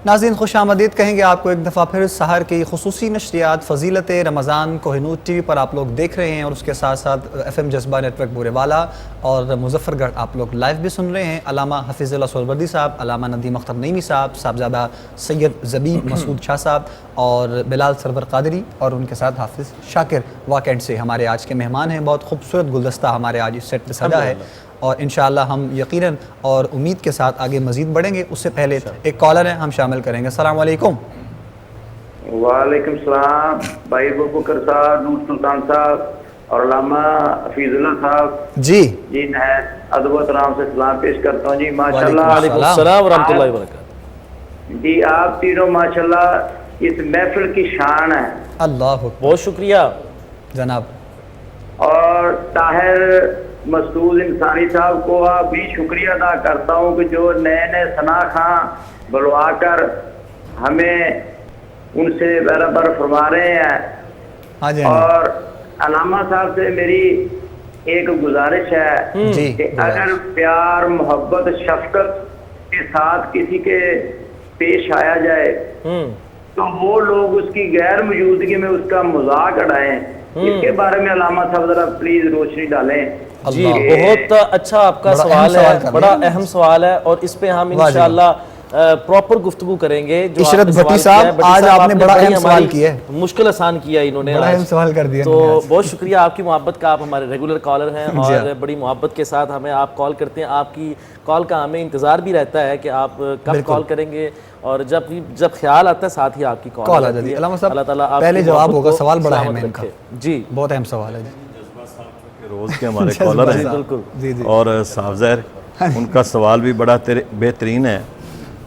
ناظرین خوش آمدید کہیں گے آپ کو ایک دفعہ پھر سحر کی خصوصی نشریات فضیلت رمضان کوہ نور ٹی وی پر آپ لوگ دیکھ رہے ہیں، اور اس کے ساتھ ساتھ ایف ایم جذبہ نیٹ ورک بورے والا اور مظفر گڑھ آپ لوگ لائیو بھی سن رہے ہیں۔ علامہ حفیظ اللہ سہروردی صاحب، علامہ ندیم اختر نعیمی صاحب، صاحبزادہ سید زبیب مسعود شاہ صاحب اور بلال سرور قادری، اور ان کے ساتھ حافظ شاکر واقعہ سے ہمارے آج کے مہمان ہیں۔ بہت خوبصورت گلدستہ ہمارے آج اس سیٹ پہ سجا ہے، اور انشاءاللہ ہم یقیناً اور امید کے ساتھ آگے مزید بڑھیں گے۔ اس سے پہلے ایک کالر ہے، ہم شامل کریں گے۔ السلام علیکم۔ وعلیکم السلام بھائی ابوبکر صاحب، نور سلطان صاحب اور علامہ حفیظ اللہ صاحب جی نہایت ادب و احترام سے سلام پیش کرتا ہوں جی۔ ماشاءاللہ وعلیکم السلام ورحمۃ اللہ وبرکاتہ۔ جی آپ تینوں ماشاءاللہ اس محفل کی شان ہے۔ اللہ بہت شکریہ جناب۔ اور طاہر مسعود انصاری صاحب کو بھی شکریہ ادا کرتا ہوں کہ جو نئے نئے ثنا خاں بلوا کر ہمیں ان سے برابر فرما رہے ہیں۔ ہاں جی اور علامہ صاحب سے میری ایک گزارش ہے جی کہ اگر پیار محبت شفقت کے ساتھ کسی کے پیش آیا جائے تو وہ لوگ اس کی غیر موجودگی میں اس کا مذاق اڑائیں، اس کے بارے میں علامہ صاحب ذرا پلیز روشنی ڈالیں۔ جی بہت اچھا آپ کا سوال ہے، بڑا اہم سوال ہے، اور اس پہ ہم انشاءاللہ پراپر گفتگو کریں گے۔ جو عشرت بھٹی صاحب آج آپ نے بڑا اہم سوال کیا ہے، مشکل آسان کیا انہوں نے، بڑا اہم سوال کر دیا تو بہت شکریہ آپ کی محبت کا۔ آپ ہمارے ریگولر کالر ہیں اور بڑی محبت کے ساتھ ہمیں آپ کال کرتے ہیں۔ آپ کی کال کا ہمیں انتظار بھی رہتا ہے کہ آپ کب کال کریں گے، اور جب خیال آتا ہے ساتھ ہی آپ کی کال آ جاتی ہے۔ علامہ صاحب اللہ تعالیٰ پہلے جواب ہوگا، سوال بڑا اہم ہے ان کا، جی بہت اہم سوال ہے روز کے ہمارے کالر ہیں، بالکل، اور صاحب زہر ان کا سوال بھی بڑا بہترین ہے۔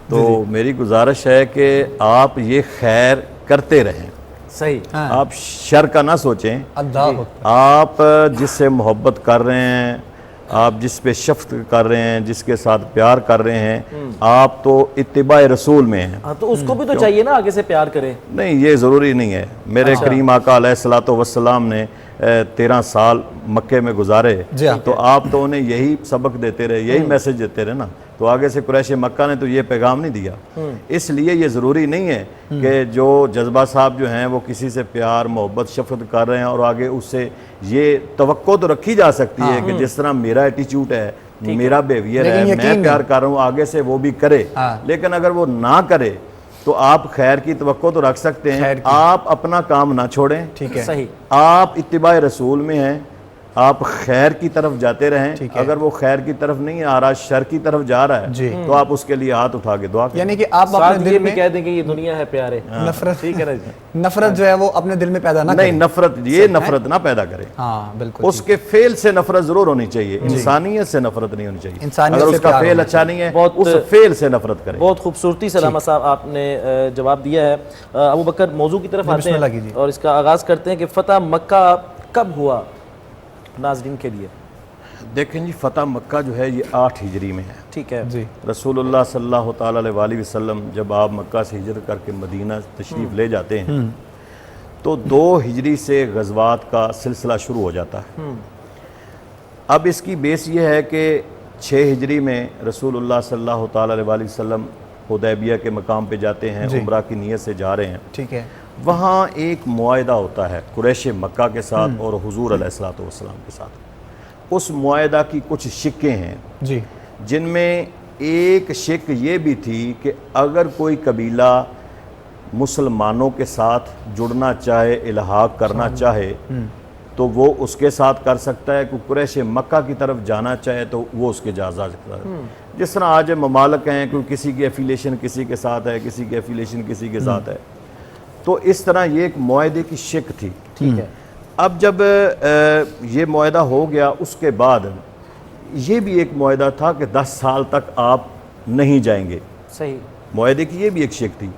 تو میری گزارش ہے کہ آپ یہ خیر کرتے رہیں، صحیح، آپ شر کا نہ سوچیں۔ اللہ آپ جس سے محبت کر رہے ہیں، آپ جس پہ شفقت کر رہے ہیں، جس کے ساتھ پیار کر رہے ہیں، آپ تو اتباع رسول میں ہیں۔ تو اس کو بھی تو چاہیے نا آگے سے پیار کریں۔ نہیں، یہ ضروری نہیں ہے۔ میرے کریم آقا علیہ الصلوۃ والسلام نے 13 سال مکے میں گزارے، تو آپ تو انہیں یہی سبق دیتے رہے، یہی میسج دیتے رہے نا، تو آگے سے قریش مکہ نے تو یہ پیغام نہیں دیا۔ اس لیے یہ ضروری نہیں ہے کہ جو جذبہ صاحب جو ہیں وہ کسی سے پیار محبت شفقت کر رہے ہیں اور آگے اس سے یہ توقع تو رکھی جا سکتی ہے کہ جس طرح میرا ایٹیچیوڈ ہے، میرا بیہیویئر ہے، میں پیار کر رہا ہوں، آگے سے وہ بھی کرے۔ لیکن اگر وہ نہ کرے تو آپ خیر کی توقع تو رکھ سکتے ہیں، آپ اپنا کام نہ چھوڑیں، ٹھیک ہے، صحیح، آپ اتباع رسول میں ہیں، آپ خیر کی طرف جاتے رہیں۔ اگر وہ خیر کی طرف نہیں آ رہا، شر کی طرف جا رہا ہے، تو آپ اس کے لیے ہاتھ اٹھا کے دعا کریں۔ یعنی کہ آپ اپنے دل میں کہہ دیں کہ یہ دنیا ہے پیارے، نفرت جو ہے وہ اپنے دل میں پیدا نہ نہیں، نفرت یہ نفرت نہ پیدا کرے۔ ہاں بالکل، اس کے فعل سے نفرت ضرور ہونی چاہیے، انسانیت سے نفرت نہیں ہونی چاہیے۔ اگر اس کا فعل اچھا نہیں ہے، اس فعل سے نفرت کرے۔ بہت خوبصورتی سے علامہ صاحب آپ نے جواب دیا ہے۔ ابوبکر موضوع کی طرف آتے ہیں اور اس کا آغاز کرتے ہیں کہ فتح مکہ کب ہوا ناظرین کے لیے؟ دیکھیں جی، فتح مکہ جو ہے یہ 8 ہجری میں ہے۔ ٹھیک ہے جی، رسول اللہ صلی اللہ تعالیٰ علیہ وسلم جب آپ مکہ سے ہجرت کر کے مدینہ تشریف لے جاتے ہیں تو 2 ہجری سے غزوات کا سلسلہ شروع ہو جاتا ہے۔ اب اس کی بیس یہ ہے کہ 6 ہجری میں رسول اللہ صلی اللہ تعالیٰ علیہ وسلم حدیبیہ کے مقام پہ جاتے ہیں، عمرہ کی نیت سے جا رہے ہیں۔ ٹھیک ہے، وہاں ایک معاہدہ ہوتا ہے قریش مکہ کے ساتھ اور حضور علیہ الصلوۃ والسلام کے ساتھ۔ اس معاہدہ کی کچھ شقیں ہیں جی، جن میں ایک شق یہ بھی تھی کہ اگر کوئی قبیلہ مسلمانوں کے ساتھ جڑنا چاہے، الحاق کرنا چاہے، تو وہ اس کے ساتھ کر سکتا ہے۔ کوئی قریش مکہ کی طرف جانا چاہے تو وہ اس کے جا سکتا ہے۔ جس طرح آج ممالک ہیں، کوئی کسی کی ایفیلیشن کسی کے ساتھ ہے، کسی کی ایفیلیشن کسی کے ساتھ ہے، تو اس طرح یہ ایک معاہدے کی شق تھی۔ ٹھیک ہے، اب جب یہ معاہدہ ہو گیا، اس کے بعد یہ بھی ایک معاہدہ تھا کہ 10 سال تک آپ نہیں جائیں گے۔ صحیح، معاہدے کی یہ بھی ایک شق تھی۔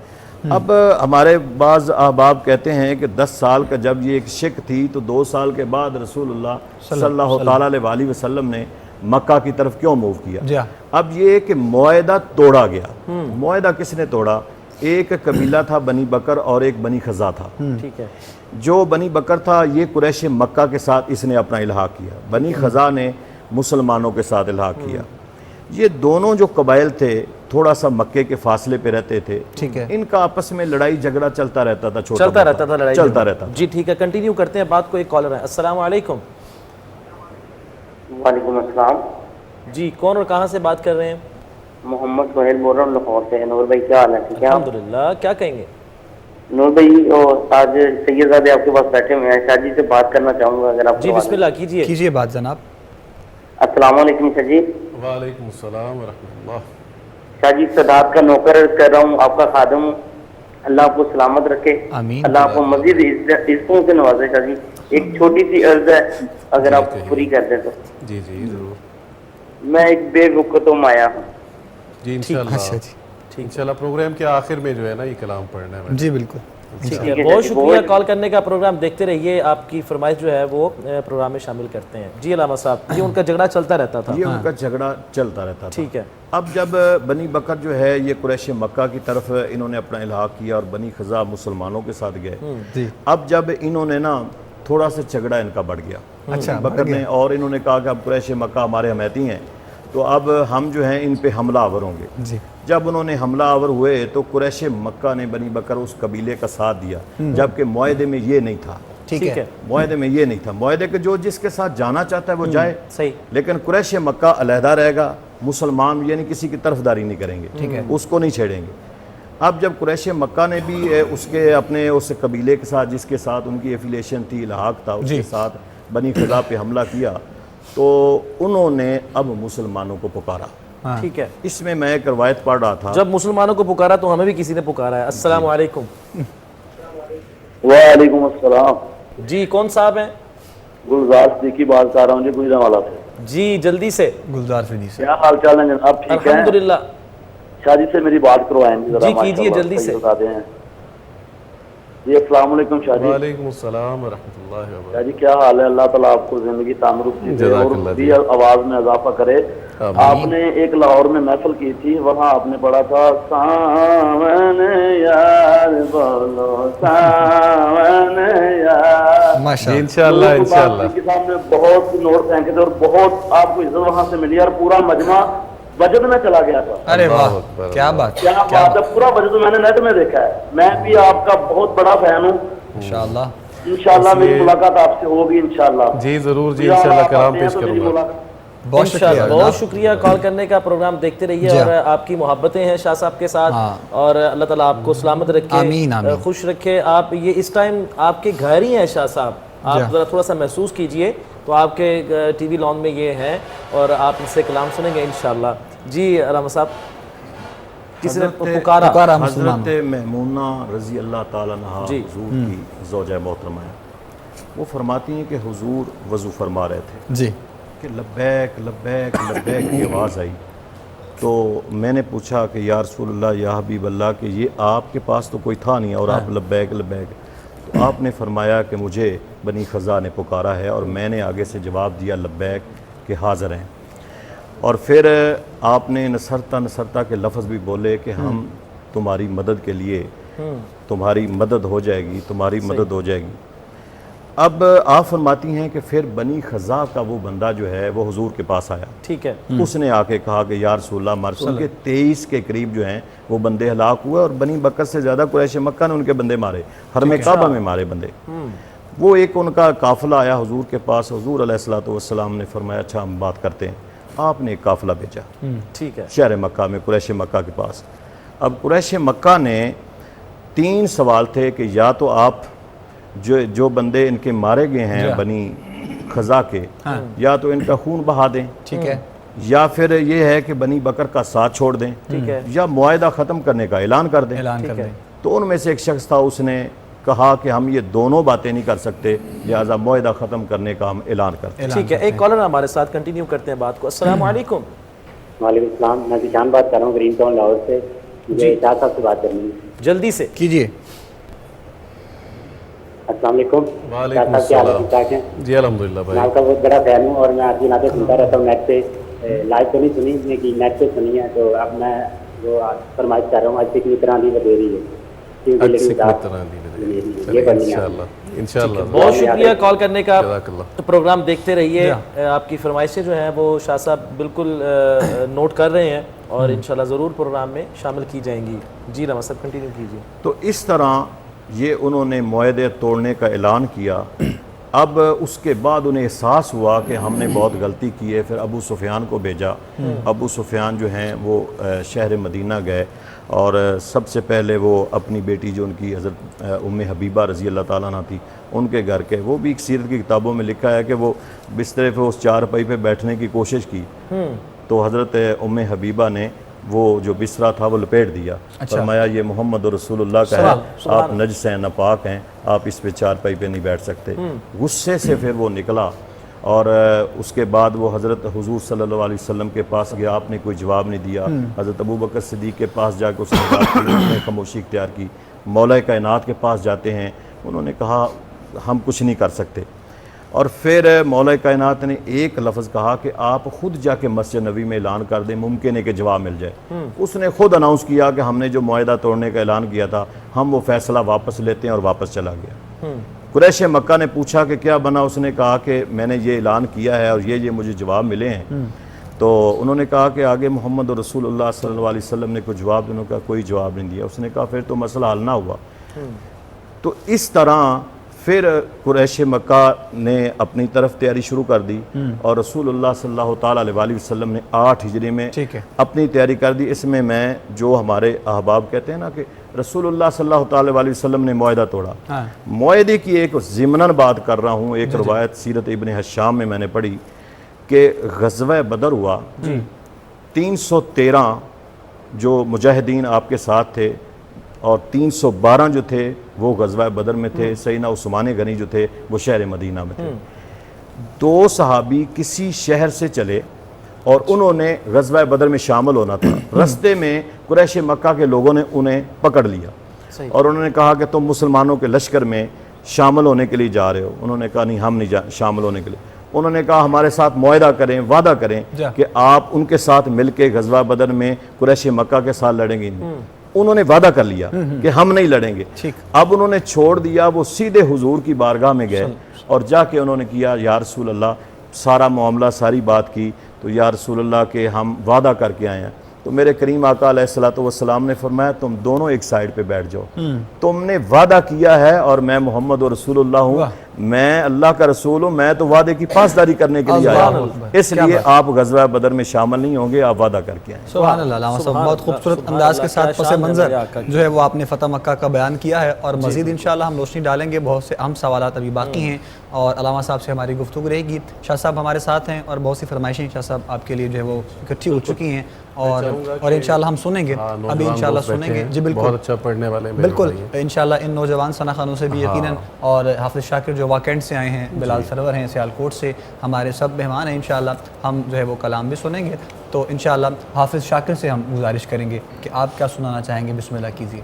اب ہمارے بعض احباب کہتے ہیں کہ 10 سال کا جب یہ ایک شق تھی تو 2 سال کے بعد رسول اللہ صلی اللہ تعالیٰ علیہ وسلم نے مکہ کی طرف کیوں موو کیا؟ اب یہ کہ معاہدہ توڑا گیا۔ معاہدہ کس نے توڑا؟ ایک قبیلہ تھا بنی بکر اور ایک بنی خزا تھا۔ ٹھیک ہے، جو بنی بکر تھا یہ قریش مکہ کے ساتھ اس نے اپنا الحاق کیا، بنی خزا نے مسلمانوں کے ساتھ الحاق کیا۔ یہ دونوں جو قبائل تھے تھوڑا سا مکے کے فاصلے پہ رہتے تھے، ٹھیک ہے، ان کا آپس میں لڑائی جھگڑا چلتا رہتا تھا، چلتا رہتا تھا لڑائی چلتا رہتا جی ٹھیک ہے، کنٹینیو کرتے ہیں بات کو. ایک کالر ہے. السلام علیکم. وعلیکم السلام. جی کون اور کہاں سے بات کر رہے ہیں؟ محمد سہیل بول رہا ہوں لاہور سے. نور بھائی کیا حال ہے؟ ٹھیک ہے الحمدللہ. کیا کہیں گے؟ نور بھائی آج سید زادے آپ کے پاس بیٹھے ہوئے ہیں، شاہ جی سے بات کرنا چاہوں گا اگر آپ جی بسم اللہ کیجیے. کیجیے بات جناب. السلام علیکم شاہ جی. وعلیکم السلام ورحمۃ اللہ. شاہ جی صداقت کا نوکر کر رہا ہوں، آپ کا خادم ہوں. اللہ آپ کو سلامت رکھے، آمین. اللہ آپ کو مزید عزتوں سے نوازے. شاہ جی ایک چھوٹی سی عرض ہے اگر آپ پوری کر دیں تو. جی جی ضرور. میں ایک بے وقتم آیا ہوں. جی انشاءاللہ اچھا جی انشاءاللہ پروگرام کے آخر میں جو ہے نا یہ کلام پڑھنا ہے. جی بالکل. ٹھیک ہے، بہت شکریہ کال کرنے کا. پروگرام دیکھتے رہیے، آپ کی فرمائش جو ہے وہ پروگرام میں شامل کرتے ہیں. جی علامہ صاحب، یہ ان کا جھگڑا چلتا رہتا تھا. یہ ان کا جھگڑا چلتا رہتا تھا. ٹھیک ہے. اب جب بنی بکر جو ہے یہ قریش مکہ کی طرف انہوں نے اپنا الحاق کیا اور بنی خزاع مسلمانوں کے ساتھ گئے. اب جب انہوں نے نا تھوڑا سا جھگڑا ان کا بڑھ گیا. اچھا بکر نے، اور انہوں نے کہا کہ اب قریش مکہ ہمارے حمیتی ہیں تو اب ہم جو ہیں ان پہ حملہ آور ہوں گے. جی جب انہوں نے حملہ آور ہوئے تو قریش مکہ نے بنی بکر اس قبیلے کا ساتھ دیا، جبکہ معاہدے میں یہ نہیں تھا. ٹھیک ہے. معاہدے میں یہ نہیں تھا. معاہدے کہ جو جس کے ساتھ جانا چاہتا ہے وہ جائے، صحیح. لیکن قریش مکہ علیحدہ رہے گا. مسلمان یعنی کسی کی طرفداری نہیں کریں گے، اس کو نہیں چھیڑیں گے. اب جب قریش مکہ نے بھی اس کے اپنے اس قبیلے کے ساتھ جس کے ساتھ ان کی ایفیلیشن تھی، الحاق تھا، اس کے ساتھ بنی خزاع پہ حملہ کیا تو انہوں نے اب مسلمانوں کو پکارا. ٹھیک ہے. اس میں ایک روایت پڑھ رہا تھا، جب مسلمانوں کو پکارا تو ہمیں بھی کسی نے پکارا ہے. السلام علیکم. وعلیکم السلام. جی کون صاحب ہیں؟ گلزار صدیقی بات کر رہا ہوں جی گجرانوالہ سے. جی جلدی سے. گلزار فیدی سے. کیا حال چال ہے جناب؟ ٹھیک ہے الحمدللہ. شاہ جی سے میری بات کروائیں گے جی کیجیے جلدی سے. جی السلام علیکم شاہ جی. وعلیکم السلام ورحمۃ اللہ وبرکاتہ. شاہ جی کیا حال ہے؟ اللہ تعالیٰ آپ کو زندگی تندرستی دے اور بھی آواز میں اضافہ کرے. آپ نے ایک لاہور میں محفل کی تھی، وہاں آپ نے پڑھا تھا ساون یار بولو ساون یار. ماشاءاللہ. انشاءاللہ انشاءاللہ کے سامنے بہت نوٹ پھینکے تھے اور بہت آپ کو عزت وہاں سے ملی اور پورا مجمع وجد میں چلا گیا تھا. ارے واہ کیا بات. کیا بات ہے. پورا وجد میں نے نیٹ میں دیکھا ہے. میں بھی آپ کا بہت بڑا فین ہوں. انشاءاللہ انشاءاللہ میری ملاقات آپ سے ہوگی انشاءاللہ. جی ضرور. جی انشاءاللہ کلام پیش کروں گا. بہت شکریہ. بہت شکریہ کال کرنے کا. پروگرام دیکھتے رہیے اور آپ کی محبتیں ہیں شاہ صاحب کے ساتھ اور اللہ تعالیٰ آپ کو سلامت رکھے، آمین آمین. خوش رکھے. آپ یہ اس ٹائم آپ کے گھر ہی ہیں شاہ صاحب. آپ ذرا تھوڑا سا محسوس کیجئے تو آپ کے ٹی وی لان میں یہ ہیں اور آپ ان سے کلام سنیں گے انشاءاللہ. جی علامہ صاحب، کسی نے پکارا؟ حضرت میمونہ رضی اللہ تعالیٰ عنہا حضور کی زوجہ محترمہ ہے. وہ فرماتی ہیں کہ حضور وضو فرما رہے تھے جی کہ لبیک لبیک لبیک کی آواز آئی. تو میں نے پوچھا کہ یا رسول اللہ یا حبیب اللہ کہ یہ آپ کے پاس تو کوئی تھا نہیں اور آپ لبیک لبیک. تو آپ نے فرمایا کہ مجھے بنی خزاع نے پکارا ہے اور میں نے آگے سے جواب دیا لبیک کہ حاضر ہیں. اور پھر آپ نے نصرتا کے لفظ بھی بولے کہ ہم تمہاری مدد کے لیے، تمہاری مدد ہو جائے گی، تمہاری مدد ہو جائے گی. اب آپ فرماتی ہیں کہ پھر بنی خزاع کا وہ بندہ جو ہے وہ حضور کے پاس آیا. ٹھیک ہے. اس نے آ کے کہا کہ یا رسول اللہ ہمارے ان کے 23 کے قریب جو ہیں وہ بندے ہلاک ہوئے اور بنی بکر سے زیادہ قریش مکہ نے ان کے بندے مارے، حرم کعبہ میں مارے بندے. وہ ایک ان کا قافلہ آیا حضور کے پاس. حضور علیہ الصلوۃ والسلام نے فرمایا اچھا ہم بات کرتے ہیں. آپ نے ایک قافلہ بھیجا ٹھیک ہے شہر مکہ میں قریش مکہ کے پاس. اب قریش مکہ نے 3 سوال تھے کہ یا تو آپ جو بندے ان کے مارے گئے ہیں بنی خزاع کے، یا تو ان کا خون بہا دیں، ٹھیک ہے، یا پھر یہ ہے کہ بنی بکر کا ساتھ چھوڑ دیں، ٹھیک ہے، یا معاہدہ ختم کرنے کا اعلان کر دیں. اعلان کر دیں. تو ان میں سے ایک شخص تھا، اس نے کہا کہ ہم یہ دونوں باتیں نہیں کر سکتے، لہٰذا معاہدہ ختم کرنے کا ہم اعلان کرتے ہیں. ٹھیک ہے. ایک کالر ہمارے ساتھ، کنٹینیو کرتے ہیں بات کو. السلام علیکم. وعلیکم السلام. میں ذیشان بات کر رہا ہوں گرین ٹاؤن لاہور سے. مجھے شاہ صاحب سے بات کرنی ہے. جلدی سے کیجیے. السلام علیکم. وعلیکم کیا حال ہے؟ السلام. ٹھیک ٹھاک ہیں؟ جی الحمدللہ میں بھائی. آپ کا بہت بڑا فین ہوں اور میں آپ کی نعتیں سنتا رہتا ہوں نیٹ پہ. لائیو تو نہیں سنی نے کہ نیٹ پہ سنی ہے، تو اب میں وہ فرمائش کر رہا ہوں آج سے کتنی طرح کی ودیری ہے. عکس طرح انشاءاللہ بہت شکریہ کال کرنے کا. جزاک اللہ. پروگرام دیکھتے رہیے. آپ کی فرمائشیں جو ہیں وہ شاہ صاحب بالکل نوٹ کر رہے ہیں اور انشاءاللہ ضرور پروگرام میں شامل کی جائیں گی. جی رحمت صاحب کنٹینیو کیجیے. تو اس طرح یہ انہوں نے معاہدے توڑنے کا اعلان کیا. اب اس کے بعد انہیں احساس ہوا کہ ہم نے بہت غلطی کی ہے. پھر ابو سفیان کو بھیجا. ابو سفیان جو ہیں وہ شہر مدینہ گئے اور سب سے پہلے وہ اپنی بیٹی جو ان کی حضرت ام حبیبہ رضی اللہ تعالیٰ عنہ تھی ان کے گھر کے، وہ بھی ایک سیرت کی کتابوں میں لکھا ہے کہ وہ بسترے پہ اس چارپائی پہ بیٹھنے کی کوشش کی تو حضرت ام حبیبہ نے وہ جو بسترا تھا وہ لپیٹ دیا. فرمایا یہ محمد رسول اللہ کا ہے، آپ نجس ہیں، ناپاک ہیں، آپ اس پہ چارپائی پہ نہیں بیٹھ سکتے. غصے سے پھر وہ نکلا اور اس کے بعد وہ حضرت حضور صلی اللہ علیہ وسلم کے پاس گیا. آپ نے کوئی جواب نہیں دیا. حضرت ابوبکر صدیق کے پاس جا کے اس نے بات کی، انہوں نے خاموشی اختیار کی. مولا کائنات کے پاس جاتے ہیں، انہوں نے کہا ہم کچھ نہیں کر سکتے. اور پھر مولا کائنات نے ایک لفظ کہا کہ آپ خود جا کے مسجد نبی میں اعلان کر دیں، ممکن ہے کہ جواب مل جائے. اس نے خود اناؤنس کیا کہ ہم نے جو معاہدہ توڑنے کا اعلان کیا تھا ہم وہ فیصلہ واپس لیتے ہیں، اور واپس چلا گیا. قریش مکہ نے پوچھا کہ کیا بنا؟ اس نے کہا کہ میں نے یہ اعلان کیا ہے اور یہ مجھے جواب ملے ہیں. تو انہوں نے کہا کہ آگے محمد رسول اللہ صلی اللہ علیہ وسلم نے کوئی جواب دینے کا کوئی جواب نہیں دیا. اس نے کہا پھر تو مسئلہ حل نہ ہوا. تو اس طرح پھر قریش مکہ نے اپنی طرف تیاری شروع کر دی اور رسول اللہ صلی اللہ تعالیٰ علیہ وسلم نے 8 ہجری میں اپنی تیاری کر دی. اس میں جو ہمارے احباب کہتے ہیں نا کہ رسول اللہ صلی اللہ تعالیٰ علیہ وسلم نے معاہدہ توڑا، معاہدے کی ایک ضمناً بات کر رہا ہوں. ایک روایت سیرت ابن حشام میں نے پڑھی کہ غزوہ بدر ہوا. 313 جو مجاہدین آپ کے ساتھ تھے اور 312 جو تھے وہ غزوہ بدر میں تھے. سیدنا عثمان غنی جو تھے وہ شہر مدینہ میں تھے. 2 صحابی کسی شہر سے چلے اور انہوں نے غزوہ بدر میں شامل ہونا تھا. رستے میں قریش مکہ کے لوگوں نے انہیں پکڑ لیا اور انہوں نے کہا کہ تم مسلمانوں کے لشکر میں شامل ہونے کے لیے جا رہے ہو. انہوں نے کہا نہیں ہم نہیں شامل ہونے کے لیے. انہوں نے کہا ہمارے ساتھ معاہدہ کریں، وعدہ کریں کہ آپ ان کے ساتھ مل کے غزوہ بدر میں قریش مکہ کے ساتھ لڑیں گے. انہوں نے وعدہ کر لیا کہ ہم نہیں لڑیں گے. اب انہوں نے چھوڑ دیا، وہ سیدھے حضور کی بارگاہ میں گئے اور جا کے انہوں نے کیا یا رسول اللہ، سارا معاملہ ساری بات کی. تو یا رسول اللہ کہ ہم وعدہ کر کے آئے ہیں. تو میرے کریم آقا علیہ الصلوۃ والسلام نے فرمایا تم دونوں ایک سائیڈ پہ بیٹھ جاؤ. تم نے وعدہ کیا ہے اور میں محمد و رسول اللہ ہوں، میں اللہ کا رسول ہوں، میں تو وعدے کی پاسداری کرنے کے لیے آیا ہوں. اس لیے آپ غزوہ بدر میں شامل نہیں ہوں گے، آپ وعدہ کر کے آئیں. سبحان اللہ. علامہ صاحب بہت خوبصورت انداز کے ساتھ پس منظر جو ہے وہ آپ نے فتح مکہ کا بیان کیا ہے اور مزید انشاءاللہ ہم روشنی ڈالیں گے. بہت سے اہم سوالات ابھی باقی ہیں اور علامہ صاحب سے ہماری گفتگو رہے گی. شاہ صاحب ہمارے ساتھ ہیں اور بہت سی فرمائشیں شاہ صاحب آپ کے لیے جو ہے وہ اکٹھی ہو چکی ہیں اور انشاءاللہ ہم سنیں گے. ابھی انشاءاللہ سنیں گے. جی بالکل، بہت اچھا پڑھنے والے بالکل انشاءاللہ ان نوجوان ثنا خانوں سے بھی یقیناً، اور حافظ شاکر جو واکینڈ سے آئے ہیں، بلال سرور ہیں سیالکوٹ سے، ہمارے سب مہمان ہیں. انشاءاللہ ہم جو ہے وہ کلام بھی سنیں گے. تو انشاءاللہ حافظ شاکر سے ہم گزارش کریں گے کہ آپ کیا سنانا چاہیں گے. بسم اللہ کیجیے.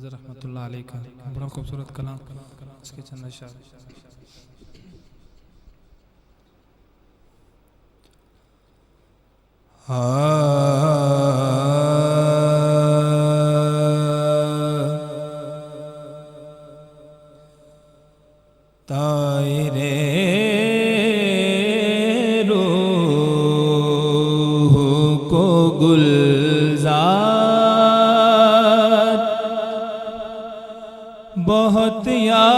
رحمۃ اللہ علیہ کا بڑا خوبصورت کلام، اس کے چند اشعار. طائرے روح کو گلزار بہت یاد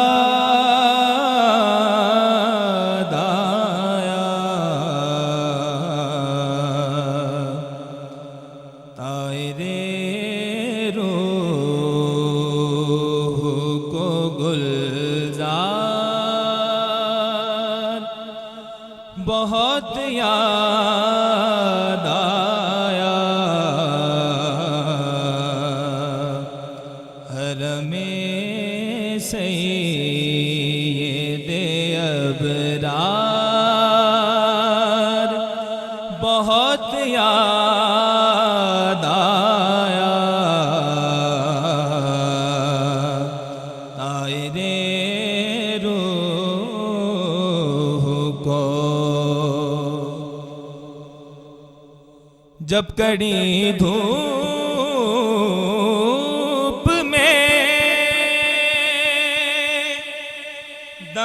آیا، طائرے روح کو گلزار بہت یاد آیا، حرم سید ابرار بہت یاد آیا، طائرے روح کو جب کڑی دھوپ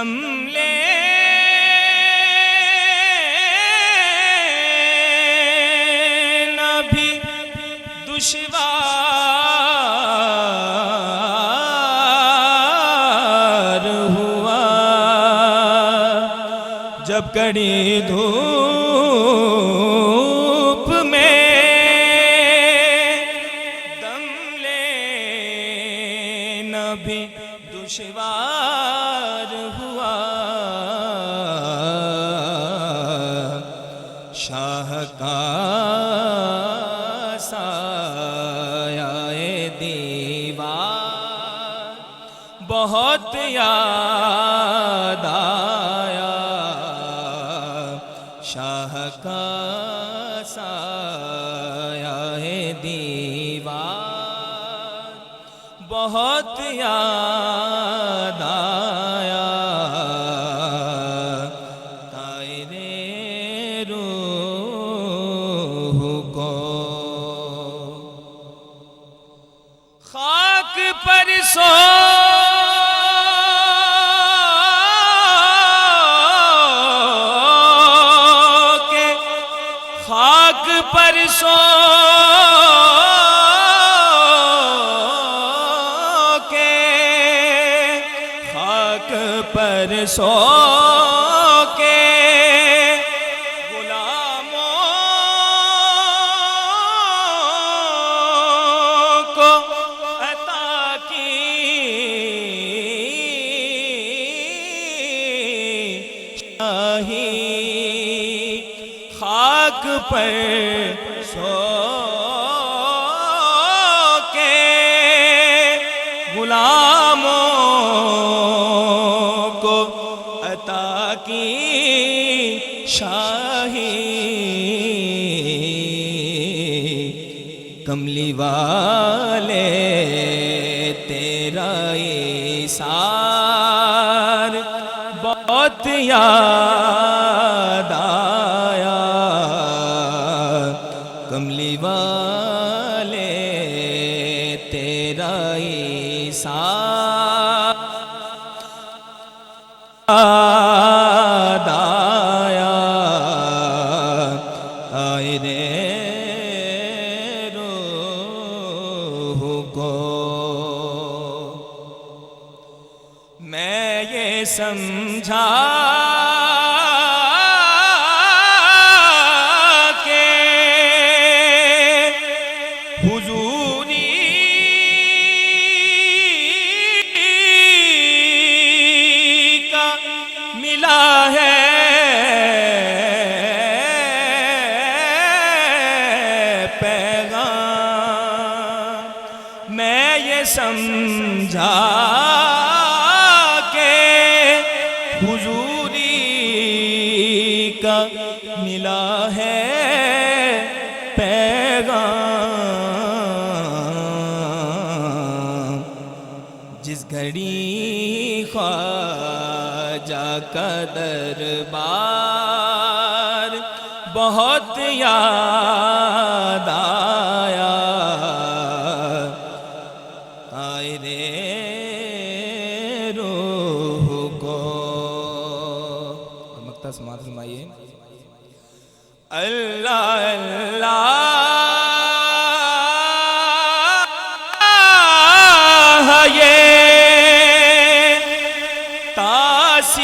دم لینا بھی دشوار ہوا جب کڑی دھوپ میں دم لینا بھی دشوار ہوا شاہ کا سایہ دیوار بہت یاد آیا شاہ کا سایہ دیوار بہت یاد آیا تائرے روح کو خاک پر سو کے خاک پر سو پر سو کے غلاموں کو عطا کی شاہی خاک پر سو کے غلاموں کی شاہی کملی والے تیرا ایثار بہت یاد آیا کملی والے تیرا ایثار آیا آئے روح کو میں یہ سمجھا کہ حضوری کا ملا ہے پیغام میں یہ سمجھا کہ حضوری کا ملا ہے پیغام جس گھڑی خواجہ کا دربار بہت یاد آیا آئے روح کو مقطع سماعت فرمائیے اللہ اللہ یہ تاثیر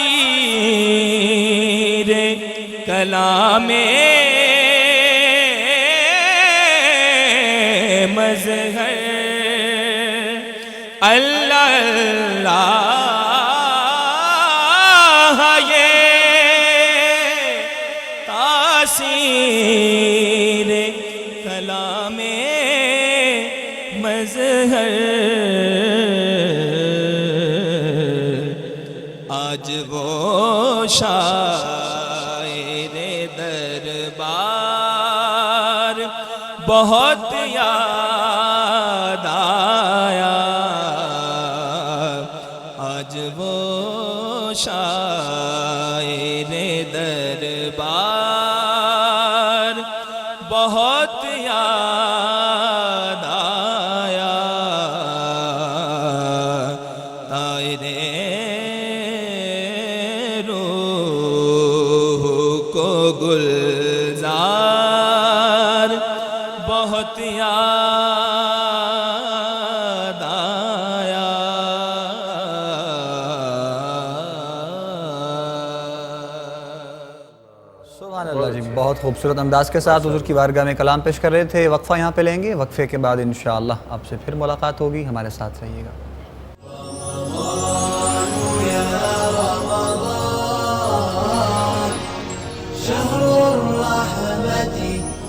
کلام مظہر اللہ اللہ یہ تاثیر کلام مظہر آج وہ شاعر دربار بہت یاد آیا آج وہ شاعر دربار بہت یاد آیا بہت یاد آیا سبحان اللہ جی، بہت خوبصورت انداز کے ساتھ حضور کی بارگاہ میں کلام پیش کر رہے تھے. وقفہ یہاں پہ لیں گے، وقفے کے بعد انشاءاللہ آپ سے پھر ملاقات ہوگی. ہمارے ساتھ رہیے گا. شهر الرحمة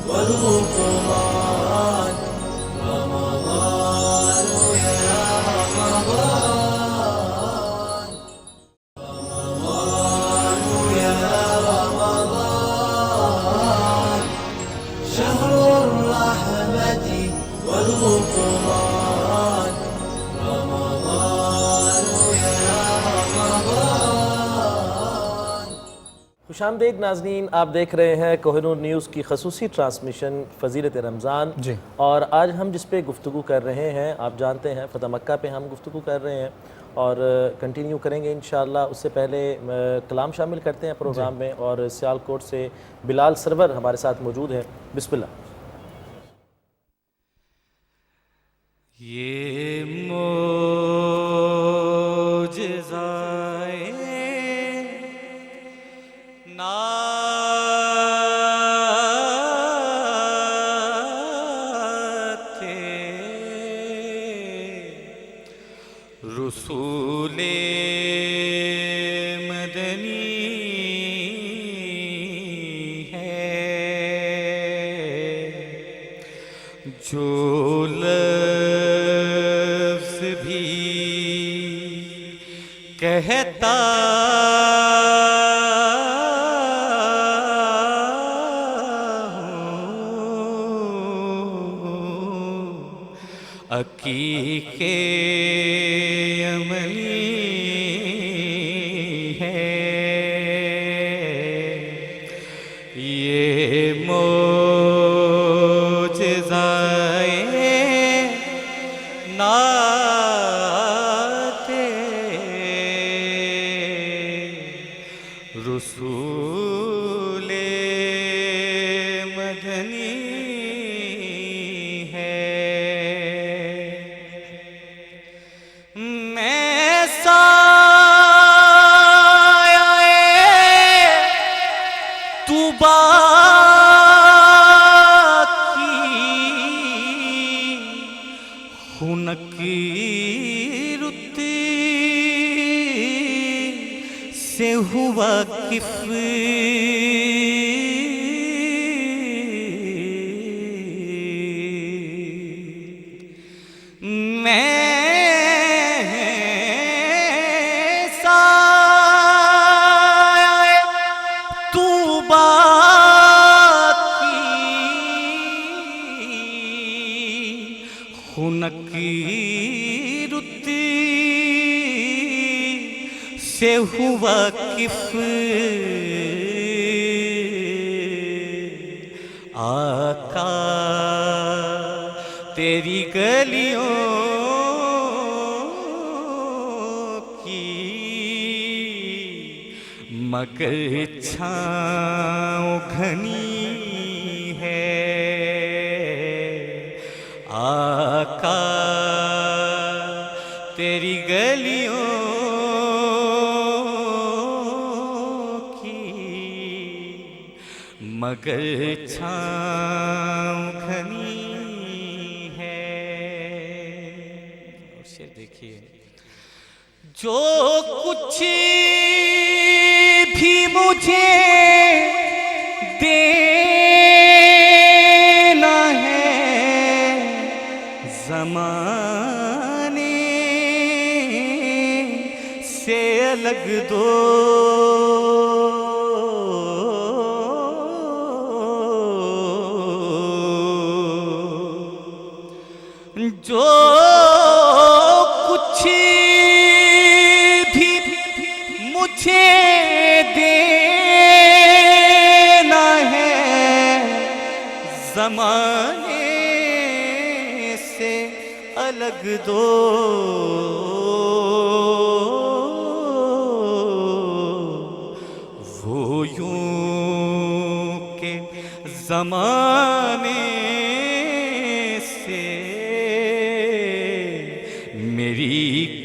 والغفران رمضان يا رمضان رمضان يا رمضان شهر الرحمة والغفران رمضان يا رمضان. خوش آمدید ناظرین، آپ دیکھ رہے ہیں کوہ نور نیوز کی خصوصی ٹرانسمیشن فضیلت رمضان جی. اور آج ہم جس پہ گفتگو کر رہے ہیں آپ جانتے ہیں فتح مکہ پہ ہم گفتگو کر رہے ہیں اور کنٹینیو کریں گے انشاءاللہ. اس سے پہلے کلام شامل کرتے ہیں پروگرام میں اور سیالکوٹ سے بلال سرور ہمارے ساتھ موجود ہیں. بسم اللہ. یہ معجزائے نعت رسول مدنی ہے جو لفظ بھی کہتا عقیق عملی ہے. یہ معجزائے نعت رسول مدنی سے ہوا کف میں سایہ طوبیٰ کی خنکی سے ہوا کف آقا تیری گلیوں کی مگر چھاؤں گھنی ہے. آقا تیری گلیوں مگر چھاؤں گھنی ہے. شعر دیکھیے. جو کچھ بھی مجھے دینا ہے زمانے سے الگ دو. جو کچھ بھی مجھے دینا ہے زمانے سے الگ دو. وہ یوں کہ زمانے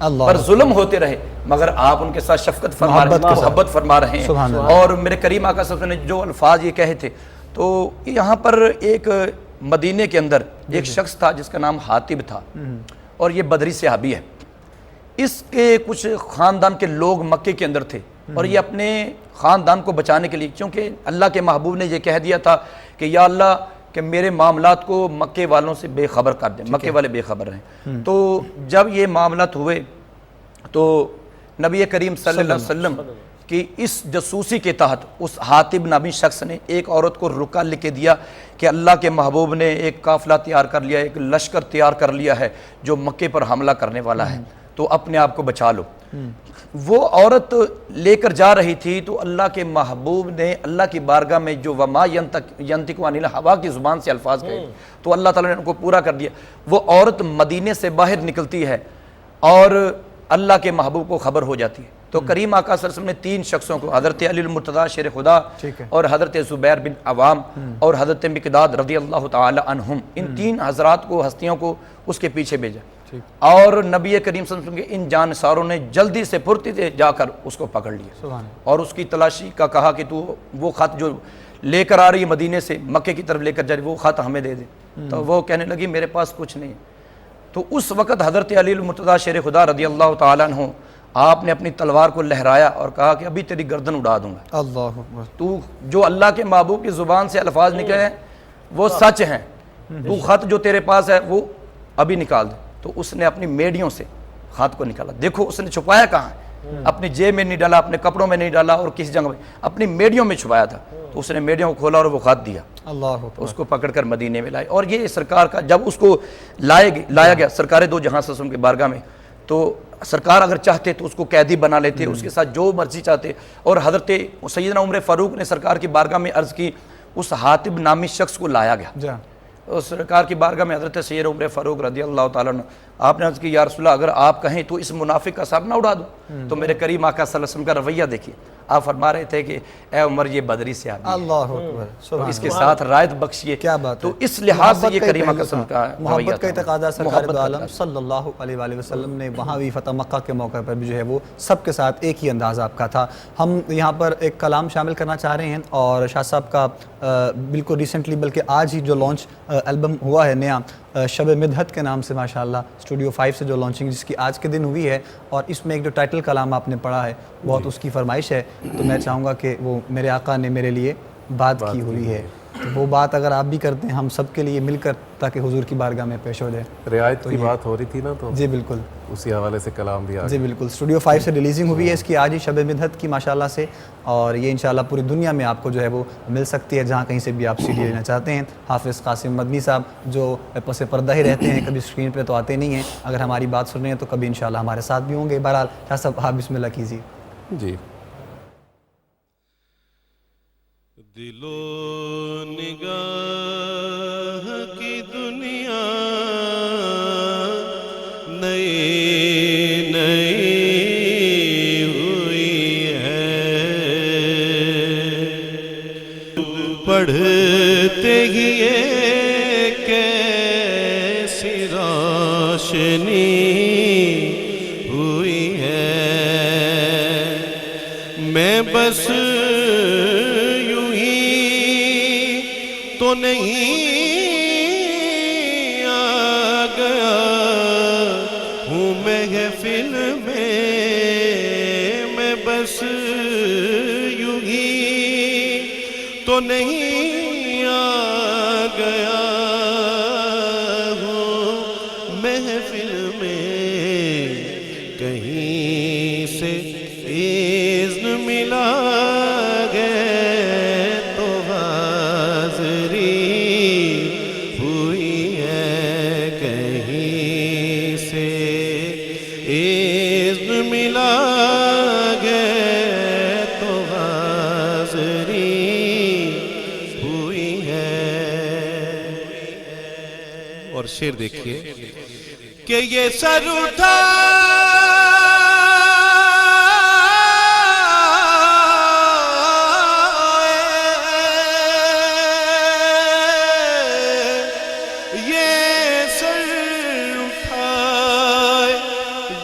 اللہ پر ظلم ہوتے رہے مگر آپ ان کے ساتھ شفقت فرما رہے ہیں، محبت فرما رہے ہیں. اور میرے کریم آقا صلی اللہ علیہ وسلم نے جو الفاظ یہ کہے تھے، تو یہاں پر ایک مدینے کے اندر ایک شخص تھا جس کا نام حاتب تھا، اور یہ بدری صحابی ہے. اس کے کچھ خاندان کے لوگ مکے کے اندر تھے، اور یہ اپنے خاندان کو بچانے کے لیے، کیونکہ اللہ کے محبوب نے یہ کہہ دیا تھا کہ یا اللہ کہ میرے معاملات کو مکے والوں سے بے خبر کر دیں، مکے والے بے خبر رہیں. تو جب یہ معاملات ہوئے تو نبی کریم صلی اللہ علیہ وسلم کی اس جاسوسی کے تحت اس حاتب نامی شخص نے ایک عورت کو رکا لکھ کے دیا کہ اللہ کے محبوب نے ایک قافلہ تیار کر لیا، ایک لشکر تیار کر لیا ہے جو مکے پر حملہ کرنے والا ہے، تو اپنے آپ کو بچا لو. وہ عورت لے کر جا رہی تھی تو اللہ کے محبوب نے اللہ کی بارگاہ میں جو وما ینطق عن الہوا کی زبان سے الفاظ کہے تو اللہ تعالیٰ نے ان کو پورا کر دیا. وہ عورت مدینے سے باہر نکلتی ہے اور اللہ کے محبوب کو خبر ہو جاتی ہے. تو کریم آقا صلی اللہ علیہ وسلم نے 3 شخصوں کو، حضرت علی المرتضی شیر خدا اور حضرت زبیر بن عوام اور حضرت مقداد رضی اللہ تعالی عنہم، ان 3 حضرات کو، ہستیوں کو اس کے پیچھے بھیجا. اور نبی کریم صلی اللہ علیہ وسلم کے ان جانثاروں نے جلدی سے پھرتی سے جا کر اس کو پکڑ لیا اور اس کی تلاشی کا کہا کہ تو وہ خط جو لے کر آ رہی ہے مدینے سے مکے کی طرف لے کر جا رہی، وہ خط ہمیں دے دے. تو وہ کہنے لگی میرے پاس کچھ نہیں. تو اس وقت حضرت علی المرتضی شیر خدا رضی اللہ تعالیٰ عنہ آپ نے اپنی تلوار کو لہرایا اور کہا کہ ابھی تیری گردن اڑا دوں گا. اللہ اکبر. تو جو اللہ کے محبوب کی زبان سے الفاظ نکلے ہیں وہ سچ ہیں، تو خط جو تیرے پاس ہے وہ ابھی نکال دے. تو اس نے اپنی میڈیوں سے خط کو نکالا. دیکھو اس نے چھپایا کہاں ہے، اپنی جیب میں نہیں ڈالا، اپنے کپڑوں میں نہیں ڈالا اور کسی جگہ میں، اپنی میڈیوں میں چھپایا تھا. تو اس نے میڈیوں کو کھولا اور وہ خط دیا. اللہ تو اس کو پکڑ کر مدینے میں لائے. اور یہ سرکار کا جب اس کو لایا گیا سرکار دو جہاں صلی اللہ علیہ وسلم کے بارگاہ میں، تو سرکار اگر چاہتے تو اس کو قیدی بنا لیتے، اس کے ساتھ جو مرضی چاہتے. اور حضرت سیدنا عمر فاروق نے سرکار کی بارگاہ میں عرض کی، اس حاتب نامی شخص کو لایا گیا. اور سرکار کی بارگاہ میں حضرت سیدنا عمر فاروق رضی اللہ تعالیٰ عنہ آپ نے عرض کی یا رسول اللہ اگر آپ کہیں تو اس منافق کا سر نہ اڑا دوں. تو میرے کریم آقا صلی اللہ علیہ وسلم کا رویہ دیکھیے، آپ فرما رہے تھے کہ اے عمر یہ بدری سے آدمی ہے، اللہ اکبر، اس کے ساتھ رائت بخشیے. کیا بات تو اس لحاظ سے یہ کریم آقا صلی اللہ علیہ وسلم کا محبت کا تقاضا سرکار دو عالم صلی اللہ علیہ وآلہ وسلم نے وہاں بھی فتح مکہ کے موقع پر بھی جو ہے وہ سب کے ساتھ ایک ہی انداز آپ کا تھا. ہم یہاں پر ایک کلام شامل کرنا چاہ رہے ہیں، اور شاہ صاحب کا بالکل ریسنٹلی بلکہ آج ہی جو لانچ البم ہوا ہے نیا شب مدحت کے نام سے ماشاءاللہ اسٹوڈیو 5 سے جو لانچنگ جس کی آج کے دن ہوئی ہے، اور اس میں ایک جو ٹائٹل کلام آپ نے پڑھا ہے بہت اس کی فرمائش ہے. تو میں چاہوں گا کہ وہ میرے آقا نے میرے لیے بات کی ہوئی ہے، تو وہ بات اگر آپ بھی کرتے ہیں ہم سب کے لیے مل کر تاکہ حضور کی بارگاہ میں پیش ہو جائے. رعایت کی بات ہو رہی تھی نا، تو جی بالکل اسی حوالے سے کلام بھی جی بالکل. اسٹوڈیو 5 سے ریلیزنگ ہوئی ہے اس کی آج ہی شب مدحت کی ماشاءاللہ سے، اور یہ انشاءاللہ پوری دنیا میں آپ کو جو ہے وہ مل سکتی ہے جہاں کہیں سے بھی آپ CD لینا چاہتے ہیں. حافظ قاسم مدنی صاحب جو پس پردہ ہی رہتے ہیں، کبھی اسکرین پہ تو آتے نہیں ہیں، اگر ہماری بات سن رہے ہیں تو کبھی انشاءاللہ ہمارے ساتھ بھی ہوں گے. بہرحال شاہ صاحب آپ بسم اللہ کیجیے. جی. دل و نگاہ کی دنیا نئی نئی ہوئی ہے، پڑھتے ہی ایک کیسی روشنی ہوئی ہے. میں بس تو نہیں آ گیا ہوں محفل میں، میں بس یوں ہی تو نہیں آ گیا ہوں محفل میں، کہیں سے اذن ملا شعر دیکھیے کہ یہ سر اٹھا یہ سر اٹھائے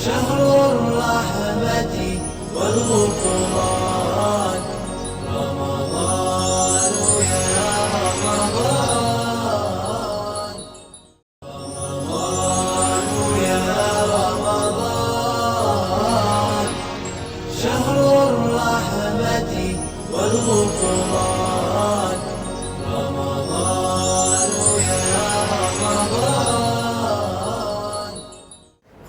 شهر الرحمة والغفران رمضان يا رمضان رمضان يا رمضان شهر الرحمة والغفران رمضان يا رمضان.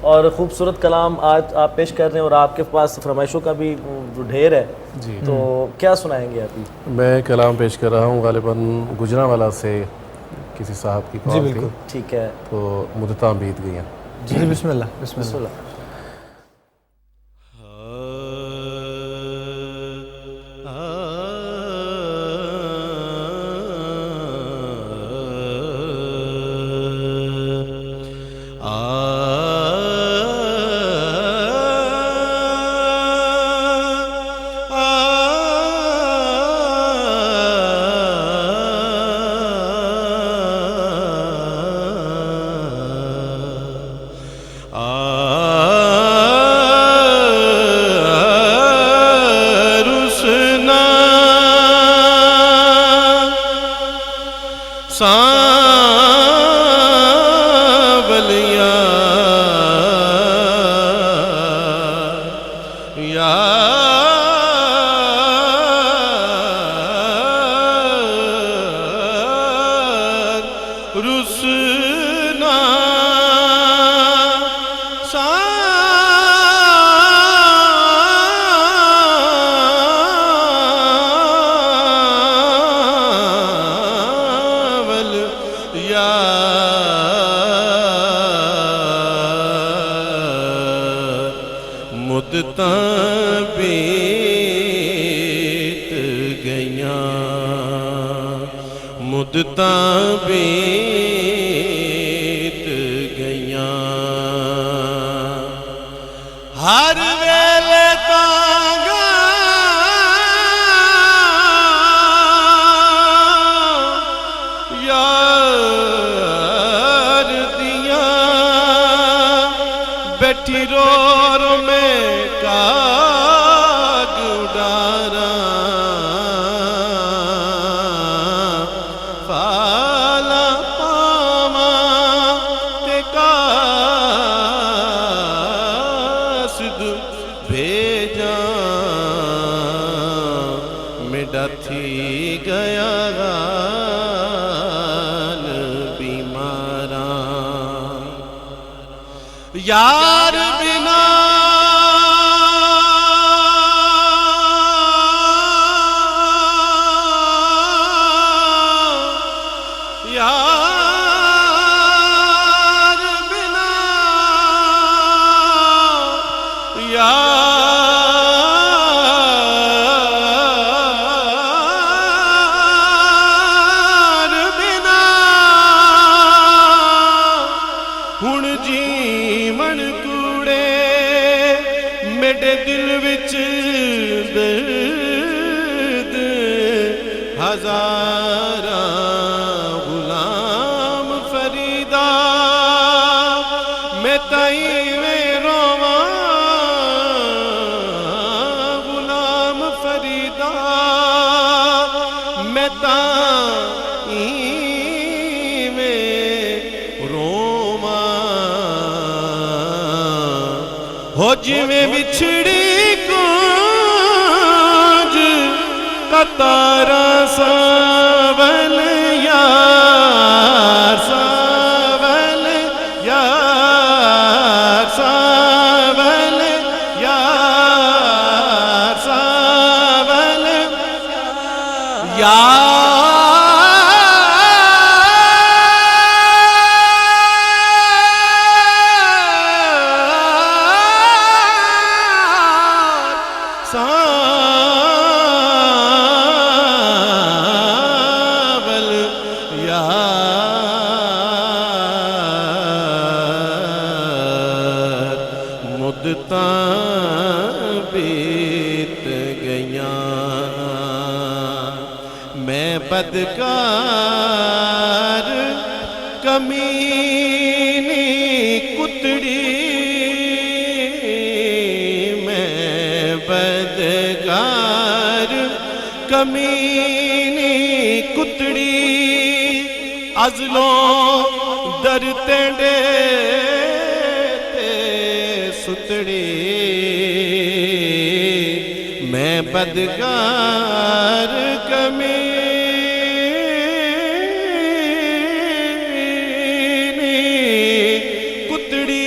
اور خوبصورت کلام آج آپ پیش کر رہے ہیں اور آپ کے پاس فرمائشوں کا بھی ڈھیر ہے جی تو کیا سنائیں گے ابھی؟ میں کلام پیش کر رہا ہوں غالباً گجرانوالہ سے کسی صاحب کی جی کال بالکل ٹھیک ہے تو مدتاں بیت گئی ہیں. جی بسم اللہ بسم اللہ. مدتاں بیت گئیاں ہر ویلے تانگا یار دیاں بیٹھی رو رو میں کاگ اڈاراں تھی گیا غال بیماراں یار بنا یار بنا ہزاراں غلام فریدا میں تائیں میں رواں غلام فریدا میں تائیں میں رواں ہو جویں بچھڑی تارا ساول یار ساول یار ساول یار ساول یار مدتاں بیت گئیاں میں بدکار کمینی کتڑی میں بدکار کمینی کتڑی ازلوں در تینڈے ستڑی میں بدکار کمینی کتڑی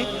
1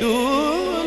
2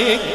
1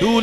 2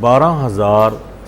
12,000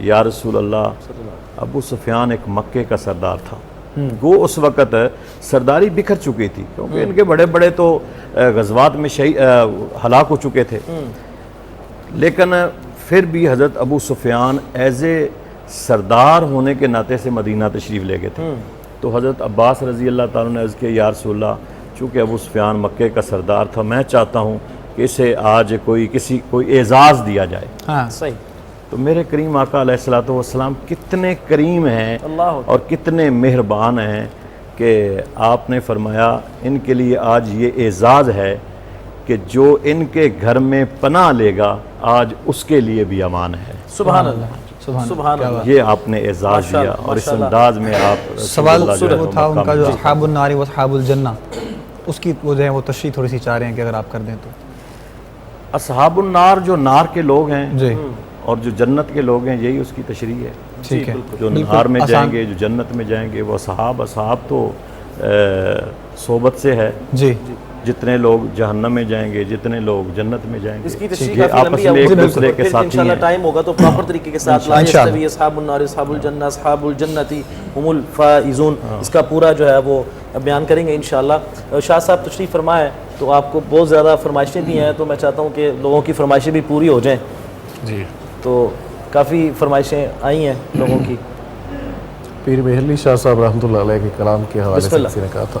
یا رسول اللہ ابو سفیان ایک مکے کا سردار تھا، وہ اس وقت سرداری بکھر چکی تھی کیونکہ ان کے بڑے بڑے تو غزوات میں ہلاک ہو چکے تھے، لیکن پھر بھی حضرت ابو سفیان ایز اے سردار ہونے کے ناطے سے مدینہ تشریف لے گئے تھے۔ تو حضرت عباس رضی اللہ تعالیٰ نے عرض کیا یا رسول اللہ چونکہ ابو سفیان مکے کا سردار تھا، میں چاہتا ہوں کہ اسے آج کوئی اعزاز دیا جائے۔ ہاں صحیح۔ تو میرے کریم آقا علیہ الصلوۃ والسلام کتنے کریم ہیں اور کتنے مہربان ہیں کہ آپ نے فرمایا ان کے لیے آج یہ اعزاز ہے کہ جو ان کے گھر میں پناہ لے گا آج اس کے لیے بھی امان ہے۔ سبحان اللہ، سبحان اللہ، یہ آپ نے اعزاز دیا اور اس انداز میں آپ سوال وہ تھا ان کا جو اصحاب النار و اصحاب الجنہ، اس کی وہ جو ہے وہ تشریح تھوڑی سی چاہ رہے ہیں کہ اگر آپ کر دیں تو۔ اصحاب النار جو نار کے لوگ ہیں جی، اور جو جنت کے لوگ ہیں، یہی اس کی تشریح ہے۔ ٹھیک ہے، جو نار میں جائیں گے، جو جنت میں جائیں گے، وہ اصحاب تو صحبت سے ہے۔ جی، جتنے لوگ جہنم میں جائیں گے، جتنے لوگ جنت میں جائیں گے، اس کی تشریح یہ کافی آپس لمبی میں ہے، ایک دوسرے کے ساتھی انشاءاللہ ہیں۔ ٹائم ہوگا تو پراپر طریقے کے ساتھ لا یستوی اصحاب النار اصحاب الجنہ اصحاب الجنۃ هم الفائزون، اس کا پورا جو ہے وہ بیان کریں گے انشاءاللہ۔ شاہ صاحب تشریف فرمائے تو آپ کو بہت زیادہ فرمائشیں بھی ہیں، تو میں چاہتا ہوں کہ لوگوں کی فرمائشیں بھی پوری ہو جائیں۔ جی، تو کافی فرمائشیں آئی ہیں لوگوں کی۔ پیر مہرلی شاہ صاحب رحمۃ اللہ علیہ کے کلام کے حوالے سے کسی نے کہا تھا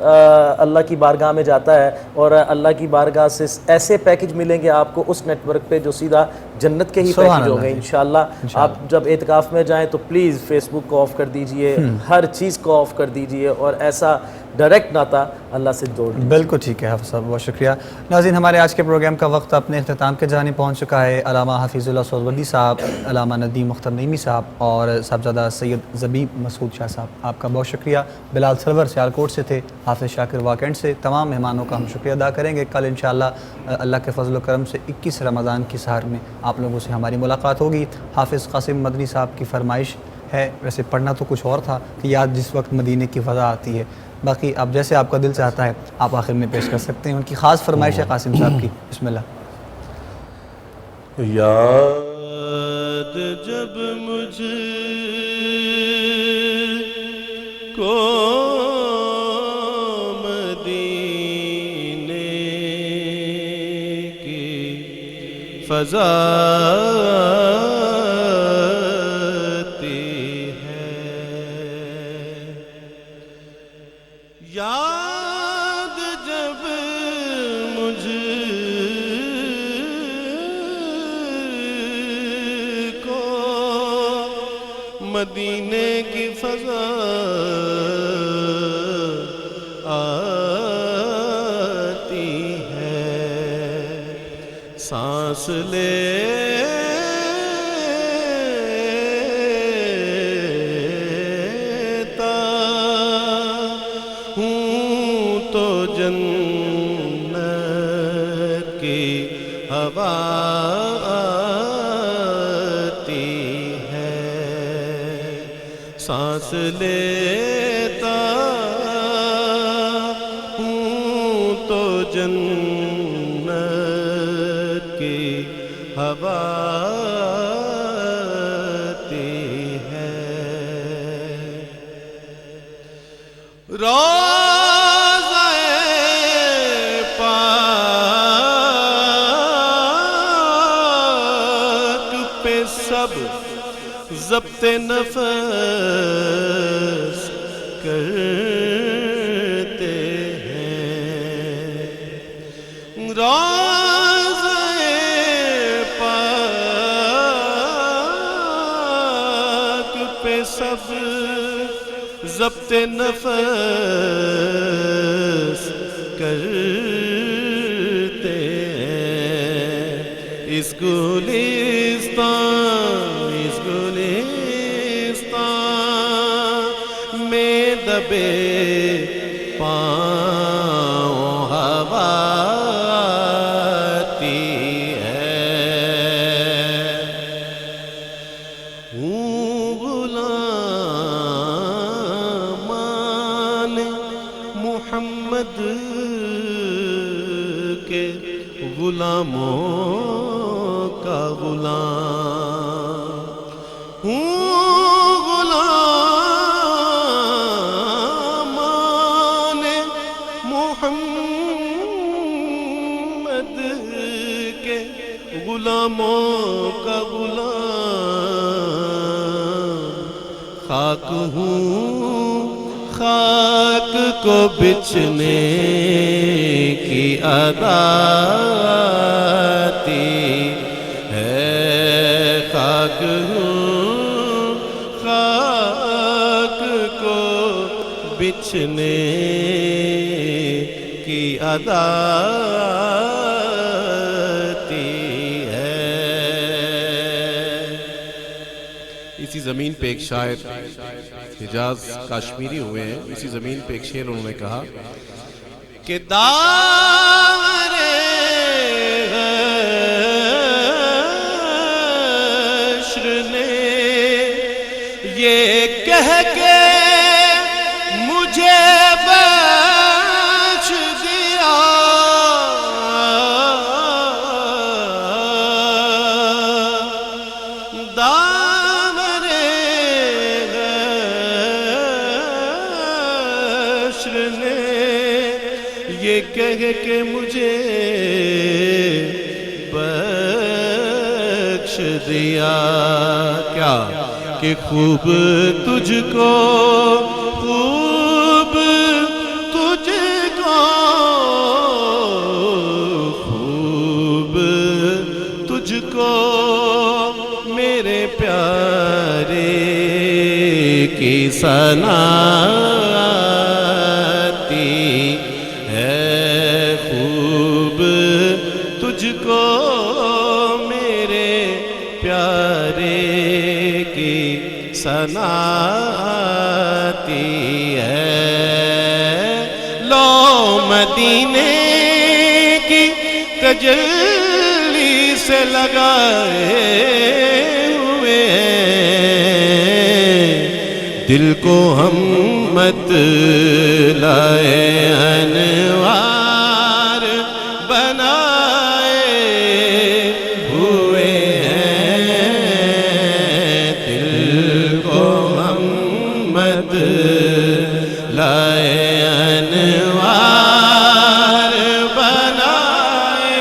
اللہ کی بارگاہ میں جاتا ہے اور اللہ کی بارگاہ سے ایسے پیکج ملیں گے آپ کو اس نیٹ ورک پہ جو سیدھا جنت کے ہی پیکج ہوں گے انشاءاللہ. آپ جب اعتکاف میں جائیں تو پلیز فیس بک کو آف کر دیجئے, ہر چیز کو آف کر دیجئے اور ایسا ڈائریکٹ ناتا اللہ سے جوڑ دیجئے. بالکل ٹھیک ہے حافظ صاحب, بہت شکریہ. ناظرین, ہمارے آج کے پروگرام کا وقت اپنے اختتام کے جانب پہنچ چکا ہے. علامہ حفیظ اللہ سہروردی صاحب, علامہ ندیم مختار نعیمی صاحب اور صاحبزادہ سید زبیب مسعود شاہ صاحب, آپ کا بہت شکریہ. بلال سرور سیالکوٹ سے تھے, حافظ شاکر واکینڈ سے. تمام مہمانوں کا ہم شکریہ ادا کریں گے. کل انشاءاللہ اللہ کے فضل و کرم سے 21 رمضان کی سحر میں آپ لوگوں سے ہماری ملاقات ہوگی. حافظ قاسم مدنی صاحب کی فرمائش ہے, ویسے پڑھنا تو کچھ اور تھا کہ یاد جس وقت مدینے کی فضا آتی ہے. باقی اب جیسے آپ کا دل چاہتا ہے آپ آخر میں پیش کر سکتے ہیں. ان کی خاص فرمائش ہے قاسم صاحب کی. بسم اللہ. یاد جب مجھ کو مدینے کی فضا مدینے کی فضا آتی ہے, سانس لیتا ہوں تو جنت کی ہوا سانس لیتا ہوں تو جنت کی ہوا آتی ہے. روضہ پاک پہ سب ضبط نفس کرتے ہیں. روضہ پاک پہ سب ضبط نفس کرتے ہیں. اس گلستان میں دبے پاؤں ہوا آتی ہے. ہوں غلامان محمد کے غلاموں کا غلام ہوں. غلامان محمد کے غلاموں کا غلام. خاک ہوں خاک کو بچنے کی عاداتی ہے. خاک ہوں خاک کو بچنے کی عاداتی ہے. اسی زمین پہ ایک شاعر حجاز کشمیری ہوئے ہیں, اسی زمین پہ ایک شعر انہوں نے کہا کہ دار حشر نے یہ کہہ کے مجھے بخش دیا کہہ کہ مجھے بخش دیا. کیا کہ خوب تجھ کو خوب تجھ مدینے کی تجلی سے لگائے ہوئے ہیں دل کو ہم مت لائے انوار بنائے ہوئے ہیں دل کو ہم مت لائے انوار بنائے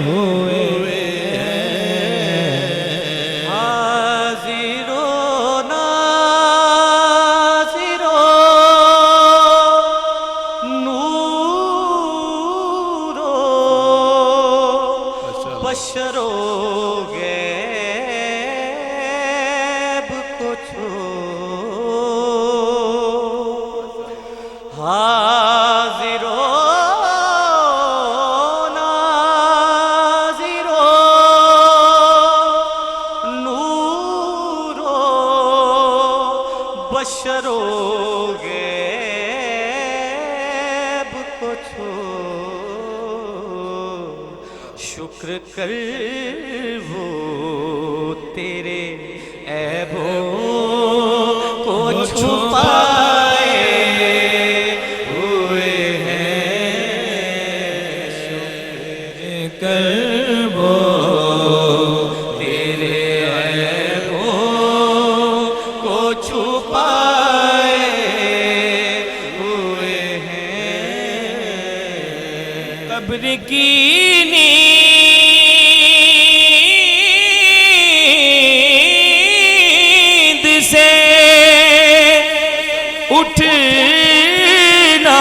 ہوئے ہیں حاضر و ناظر و نور و بشر و غیب کو چھو حاضر و ناظر و نور و بشر و غیب کو چھو شکر کر وہ تیرے عیبوں کو چھپائے ہوئے ہیں شکر کر وہ تیرے عیبوں کو چھپائے ہوئے ہیں قبر کی نیند سے اٹھنا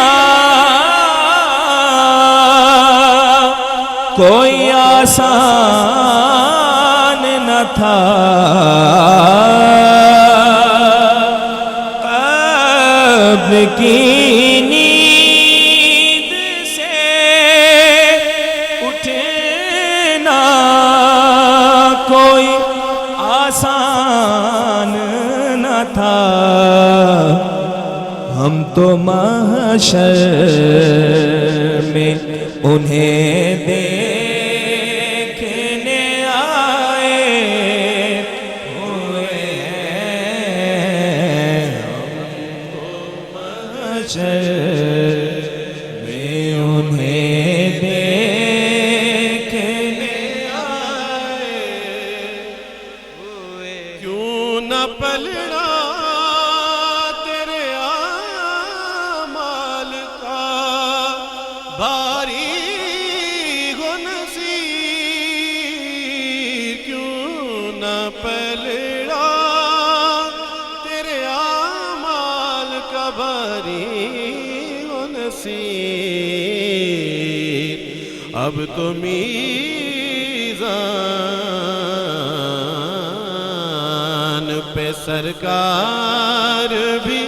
کوئی آسان نہ تھا قبر کی نیند سے اٹھنا کوئی آسان نہ تھا ہم تو محشر میں انہیں دیکھنے آئے ہوئے ہیں ہم تو محشر میں انہیں دیکھنے آئے ہوئے کیوں نہ پلڑا تیرے اعمال کا باری نصیر کیوں نہ پلڑا تیرے اعمال کا باری نصیر اب تو میزان پہ سرکار بھی